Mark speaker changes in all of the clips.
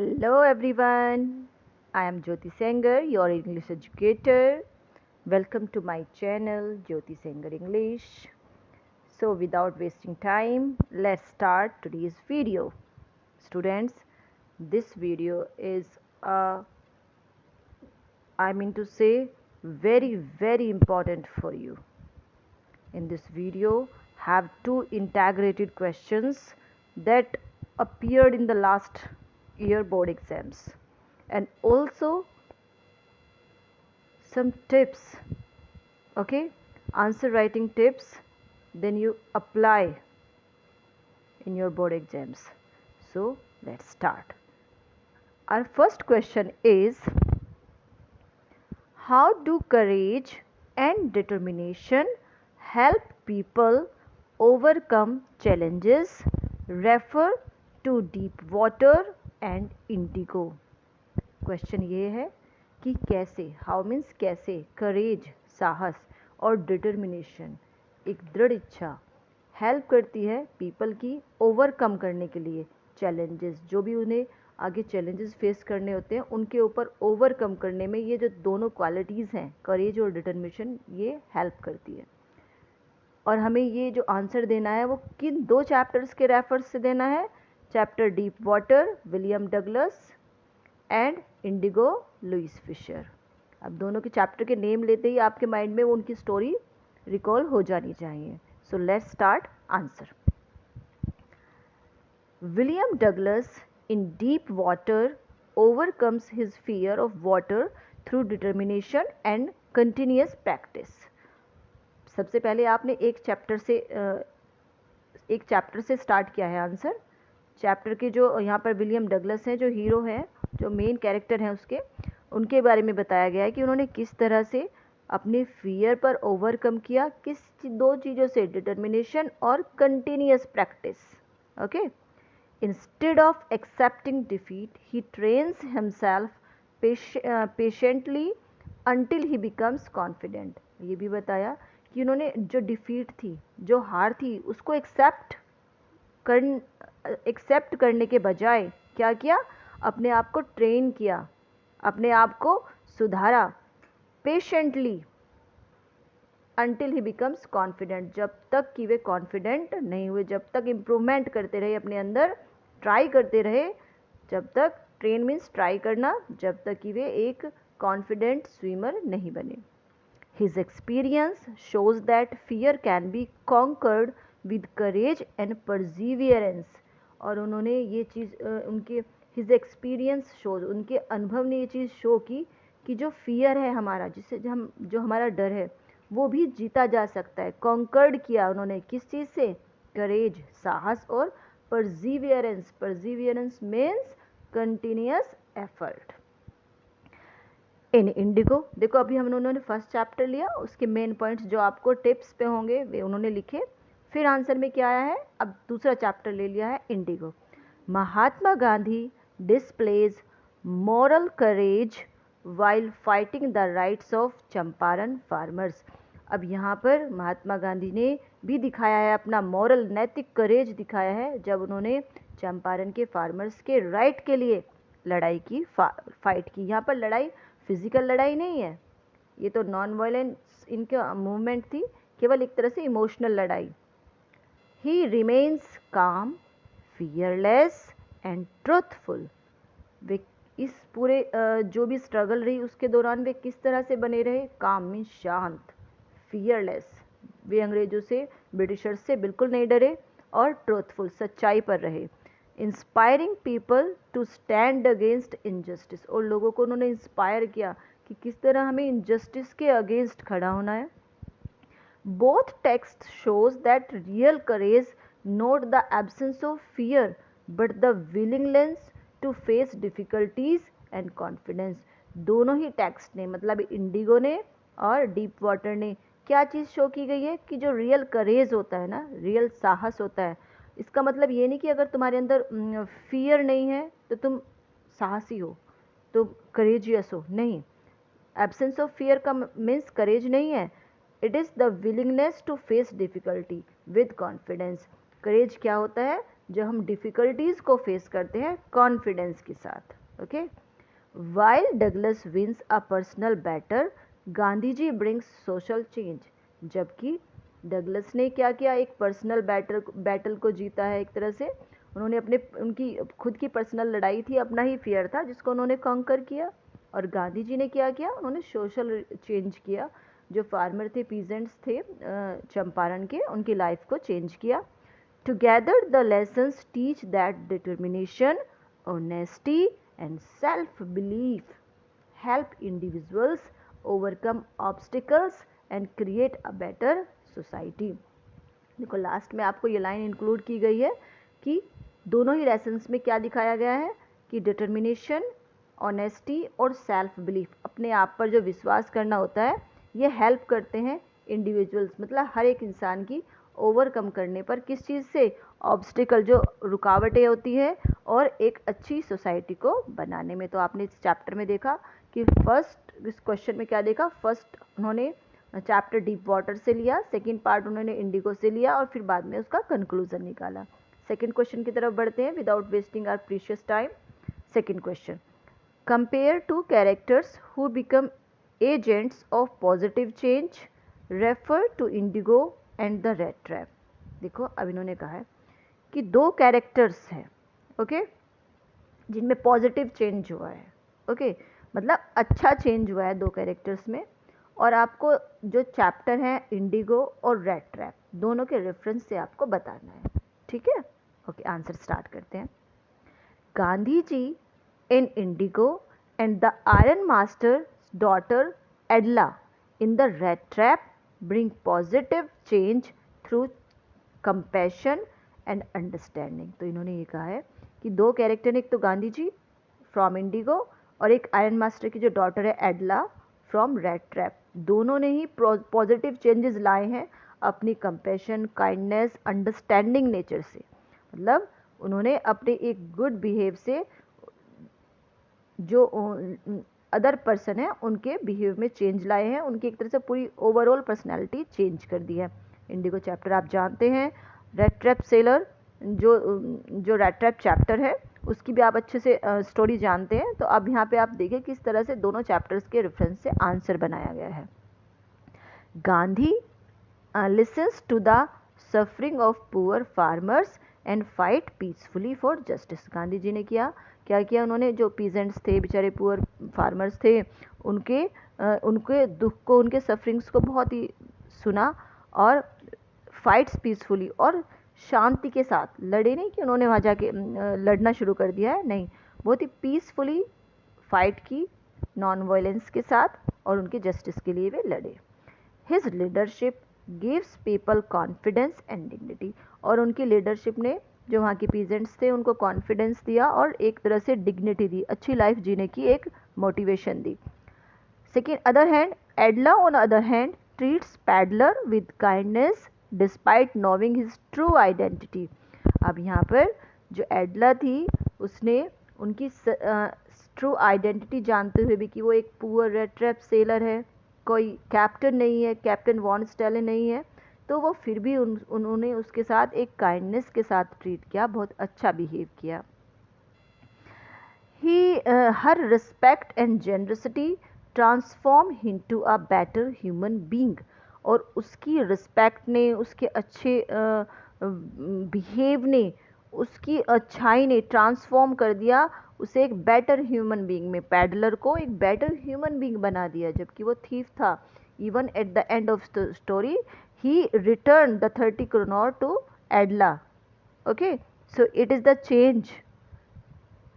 Speaker 1: Hello everyone, I am Jyoti Sengar, your English educator. Welcome to my channel Jyoti Sengar English. So without wasting time, let's start today's video. Students, this video is I mean to say very important for you. In this video, have two integrated questions that appeared in the last year board exams and also some tips, okay, answer writing tips, then you apply in your board exams. So let's start. Our first question is, how do courage and determination help people overcome challenges? Refer to deep water and indigo. Question ये है कि कैसे, how means कैसे, करेज साहस और determination एक दृढ़ इच्छा हेल्प करती है पीपल की ओवरकम करने के लिए चैलेंजेस, जो भी उन्हें आगे चैलेंजेस फेस करने होते हैं उनके ऊपर ओवरकम करने में ये जो दोनों क्वालिटीज़ हैं करेज और डिटर्मिनेशन ये हेल्प करती है। और हमें ये जो आंसर देना है वो किन दो चैप्टर्स के रेफरेंस से देना है? Chapter deep water William Douglas and Indigo Louis Fischer. अब दोनों के चैप्टर के नेम लेते ही आपके माइंड में वो उनकी स्टोरी रिकॉल हो जानी चाहिए। So let's start answer. William Douglas in deep water overcomes his fear of water through determination and continuous practice। सबसे पहले आपने एक चैप्टर से स्टार्ट किया है आंसर। चैप्टर के जो यहाँ पर विलियम डगलस हैं, जो हीरो हैं, जो मेन कैरेक्टर हैं उसके, उनके बारे में बताया गया है कि उन्होंने किस तरह से अपने फियर पर ओवरकम किया, किस दो चीज़ों से, डिटर्मिनेशन और continuous practice. Okay, instead of accepting defeat he trains himself patiently until he becomes confident. ये भी बताया कि उन्होंने जो डिफीट थी, जो हार थी, उसको एक्सेप्ट करने के बजाय क्या किया? अपने आप को ट्रेन किया, अपने आप को सुधारा, patiently until he becomes confident, जब तक कि वे कॉन्फिडेंट नहीं हुए, जब तक इम्प्रूवमेंट करते रहे अपने अंदर, ट्राई करते रहे, जब तक, ट्रेन मीन्स ट्राई करना, जब तक कि वे एक कॉन्फिडेंट स्विमर नहीं बने। His experience shows that fear can be conquered with courage and perseverance। और उन्होंने ये चीज़ उनके his experience shows, उनके अनुभव ने ये चीज़ शो की कि जो फियर है हमारा, जिससे जो हमारा डर है वो भी जीता जा सकता है। कॉन्कर्ड किया उन्होंने किस चीज़ से? करेज, साहस, और परजीवियरेंस। परजीवियरेंस मीन्स कंटिन्यूस एफर्ट। इन इंडिगो, देखो अभी उन्होंने फर्स्ट चैप्टर लिया, उसके मेन पॉइंट्स जो आपको टिप्स पे होंगे वे उन्होंने लिखे, फिर आंसर में क्या आया है? अब दूसरा चैप्टर ले लिया है Indigo. Mahatma Gandhi displays moral courage while fighting the rights of Champaran farmers. अब यहाँ पर महात्मा गांधी ने भी दिखाया है अपना मॉरल, नैतिक करेज दिखाया है जब उन्होंने चंपारण के फार्मर्स के राइट के लिए लड़ाई की, फाइट की। यहाँ पर लड़ाई फिजिकल लड़ाई नहीं है, ये तो नॉन वायलेंस इनका मूवमेंट थी, केवल एक तरह से इमोशनल लड़ाई। ही रिमेन्स काम, फियरलेस एंड ट्रूथफुल। वे इस पूरे जो भी स्ट्रगल रही उसके दौरान वे किस तरह से बने रहे? काम मीन्स शांत, फियरलेस, वे अंग्रेजों से, ब्रिटिशर्स से बिल्कुल नहीं डरे, और ट्रूथफुल, सच्चाई पर रहे। Inspiring people to stand against injustice, और लोगों को उन्होंने इंस्पायर किया कि किस तरह हमें इनजस्टिस के अगेंस्ट खड़ा होना है। Both text shows that real courage not the absence of fear but the willingness to face difficulties and confidence. दोनों ही टेक्स्ट ने, मतलब इंडिगो ने और डीप वाटर ने, क्या चीज़ शो की गई है कि जो रियल करेज होता है ना, रियल साहस होता है, इसका मतलब ये नहीं कि अगर तुम्हारे अंदर फियर नहीं है तो तुम साहसी हो, तो करेजियस हो, नहीं। एब्सेंस ऑफ फियर का मीन्स करेज नहीं है, it is the willingness to face difficulty with confidence. Courage क्या होता है? जब हम डिफ़िकल्टीज़ को फेस करते हैं कॉन्फिडेंस के साथ। Okay, while Douglas wins a personal battle, Gandhi ji brings social change. जबकि डगलस ने क्या किया, एक पर्सनल बैटल को जीता है। एक तरह से उन्होंने उनकी खुद की पर्सनल लड़ाई थी, अपना ही फियर था जिसको उन्होंने कॉन्कर किया। और गांधी जी ने क्या किया, उन्होंने सोशल चेंज किया। जो फार्मर थे, पीजेंट्स थे चंपारण के, उनकी लाइफ को चेंज किया। Together the lessons teach that determination, honesty and self belief help individuals overcome obstacles and create a better society। देखो लास्ट में आपको ये लाइन इंक्लूड की गई है कि दोनों ही लेसन्स में क्या दिखाया गया है कि डिटर्मिनेशन, ऑनेस्टी और सेल्फ बिलीफ, अपने आप पर जो विश्वास करना होता है, ये हेल्प करते हैं इंडिविजुअल्स, मतलब हर एक इंसान की ओवरकम करने पर, किस चीज़ से, ऑब्स्टिकल, जो रुकावटें होती है, और एक अच्छी सोसाइटी को बनाने में। तो आपने इस चैप्टर में देखा कि फर्स्ट इस क्वेश्चन में क्या देखा, फर्स्ट उन्होंने चैप्टर डीप वाटर से लिया, सेकंड पार्ट उन्होंने इंडिगो से लिया, और फिर बाद में उसका कंक्लूजन निकाला। सेकंड क्वेश्चन की तरफ बढ़ते हैं without wasting our precious time. Second question, compare to characters who become agents of positive change, refer to Indigo and the red trap. देखो अब इन्होंने कहा है कि दो कैरेक्टर्स हैं, ओके, जिनमें पॉजिटिव चेंज हुआ है। ओके, मतलब अच्छा चेंज हुआ है दो कैरेक्टर्स में, और आपको जो चैप्टर है इंडिगो और रेड ट्रैप, दोनों के रेफरेंस से आपको बताना है। ठीक है, ओके, आंसर स्टार्ट करते हैं। Gandhi ji in Indigo and the Iron Master daughter Adela in the red trap bring positive change through compassion and understanding. तो इन्होंने ये कहा है कि दो कैरेक्टर, एक तो गांधी जी फ्रॉम इंडिगो और एक आयरन मास्टर की जो डॉटर है एडला फ्रॉम रेड ट्रैप, दोनों ने ही पॉजिटिव चेंजेस लाए हैं अपनी कंपैशन, काइंडनेस, अंडरस्टैंडिंग नेचर से। मतलब उन्होंने अपने एक गुड बिहेव से जो अदर पर्सन है उनके बिहेव में चेंज लाए हैं, उनकी एक तरह से पूरी ओवरऑल पर्सनैलिटी चेंज कर दी है। इंडिगो चैप्टर आप जानते हैं, रेड ट्रैप सेलर जो रेड ट्रैप चैप्टर है उसकी भी आप अच्छे से स्टोरी जानते हैं। तो अब यहाँ पे आप देखिए किस तरह से दोनों चैप्टर्स के रेफरेंस से आंसर बनाया गया है। Gandhi listens to the suffering of poor farmers and fight peacefully for justice. Gandhi ji ने क्या किया, उन्होंने जो पीजेंट्स थे, बेचारे पुअर फार्मर्स थे, उनके दुख को, उनके सफरिंग्स को बहुत ही सुना, और फाइट्स पीसफुली, और शांति के साथ लड़े नहीं कि उन्होंने वहाँ जाके लड़ना शुरू कर दिया है, नहीं, बहुत ही पीसफुली फाइट की, नॉन वायलेंस के साथ, और उनके जस्टिस के लिए वे लड़े। His leadership gives people confidence and dignity, और उनकी लीडरशिप ने जो वहाँ के पीजेंट्स थे उनको कॉन्फिडेंस दिया और एक तरह से डिग्निटी दी, अच्छी लाइफ जीने की एक motivation the. Second other hand, एडला on other hand treats peddler with kindness despite नोविंग his true identity. अब यहाँ पर जो एडला थी उसने उनकी ट्रू आइडेंटिटी जानते हुए भी कि वो एक पुअर रेड ट्रैप सेलर है, कोई कैप्टन नहीं है, कैप्टन वॉन स्टेलन नहीं है, तो वो फिर भी उन्होंने उसके साथ एक काइंडनेस के साथ ट्रीट किया, बहुत अच्छा बिहेव किया। Her respect and generosity transform into a better human being, और उसकी रिस्पेक्ट ने, उसके अच्छे बिहेव ने, उसकी अच्छाई ने ट्रांसफॉर्म कर दिया उसे एक बेटर ह्यूमन बीइंग में, पैडलर को एक बेटर ह्यूमन बीइंग बना दिया, जबकि वो थीफ था। Even at the end of the story he return the 30 kronor to Edla. Okay, so it is the change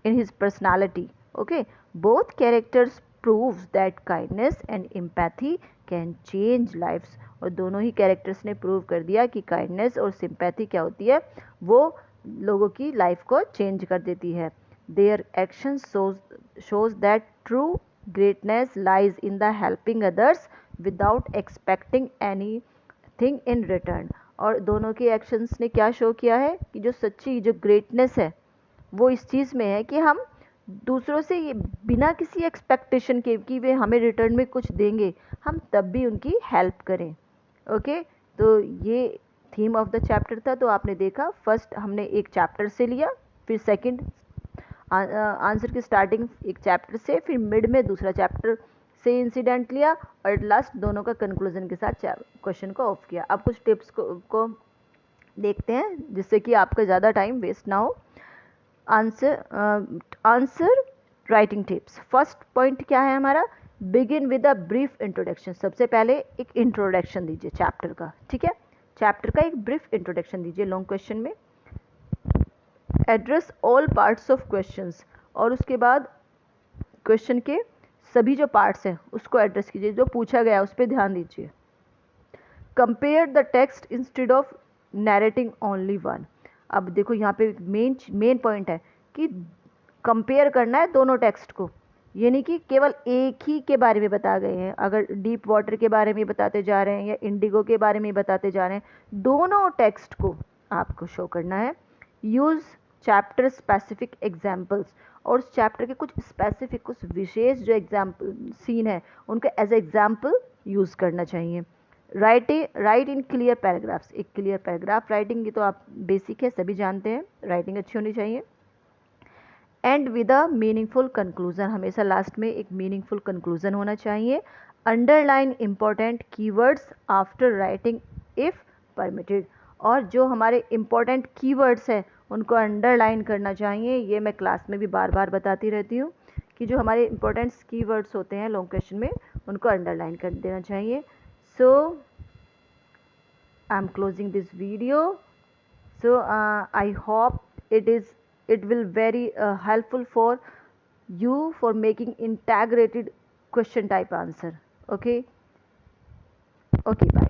Speaker 1: in his personality. Okay, both characters proves that kindness and empathy can change lives, और दोनों ही characters ने prove कर दिया कि kindness और sympathy क्या होती है, वो लोगों की लाइफ को चेंज कर देती है। Their action shows that true greatness lies in the helping others without expecting anything in return। और दोनों के एक्शंस ने क्या शो किया है कि जो सच्ची जो ग्रेटनेस है वो इस चीज़ में है कि हम दूसरों से ये बिना किसी एक्सपेक्टेशन के कि वे हमें रिटर्न में कुछ देंगे, हम तब भी उनकी हेल्प करें। ओके, तो ये थीम ऑफ द चैप्टर था, तो आपने देखा फर्स्ट हमने एक चैप्टर से लिया, फिर सेकंड आंसर की स्टार्टिंग एक चैप्टर से, फिर मिड में दूसरा चैप्टर से इंसिडेंट लिया, और लास्ट दोनों का कंक्लूजन के साथ क्वेश्चन को ऑफ किया। अब कुछ टिप्स को देखते हैं जिससे कि आपका ज़्यादा टाइम वेस्ट ना हो। Answer writing tips. First point क्या है हमारा, begin with a brief introduction. सबसे पहले एक इंट्रोडक्शन दीजिए चैप्टर का, ठीक है, चैप्टर का एक ब्रीफ इंट्रोडक्शन दीजिए लॉन्ग क्वेश्चन में। Address all parts of questions, और उसके बाद क्वेश्चन के सभी जो पार्ट्स हैं उसको एड्रेस कीजिए, जो पूछा गया उस पर ध्यान दीजिए। Compare the text instead of narrating only one. अब देखो यहाँ पे मेन पॉइंट है कि कंपेयर करना है दोनों टेक्स्ट को, ये नहीं कि केवल एक ही के बारे में बता गए हैं। अगर डीप वाटर के बारे में बताते जा रहे हैं या इंडिगो के बारे में बताते जा रहे हैं, दोनों टेक्स्ट को आपको शो करना है। यूज़ चैप्टर स्पेसिफिक एग्जाम्पल्स, और उस चैप्टर के कुछ स्पेसिफिक, कुछ विशेष जो एग्जाम्पल सीन है उनको एज एग्जाम्पल यूज़ करना चाहिए। Right in clear paragraphs. एक क्लियर पैराग्राफ राइटिंग, ये तो आप बेसिक है, सभी जानते हैं, राइटिंग अच्छी होनी चाहिए। And with a meaningful conclusion, हमेशा लास्ट में एक मीनिंगफुल कंक्लूजन होना चाहिए। Underline important keywords after writing if permitted, और जो हमारे इंपॉर्टेंट कीवर्ड्स हैं उनको अंडरलाइन करना चाहिए। ये मैं क्लास में भी बार बार बताती रहती हूँ कि जो हमारे इंपॉर्टेंट कीवर्ड्स होते हैं लॉन्ग क्वेश्चन में उनको अंडरलाइन कर देना चाहिए। So I'm closing this video. So I hope it will very helpful for you for making integrated question type answer. Okay, bye.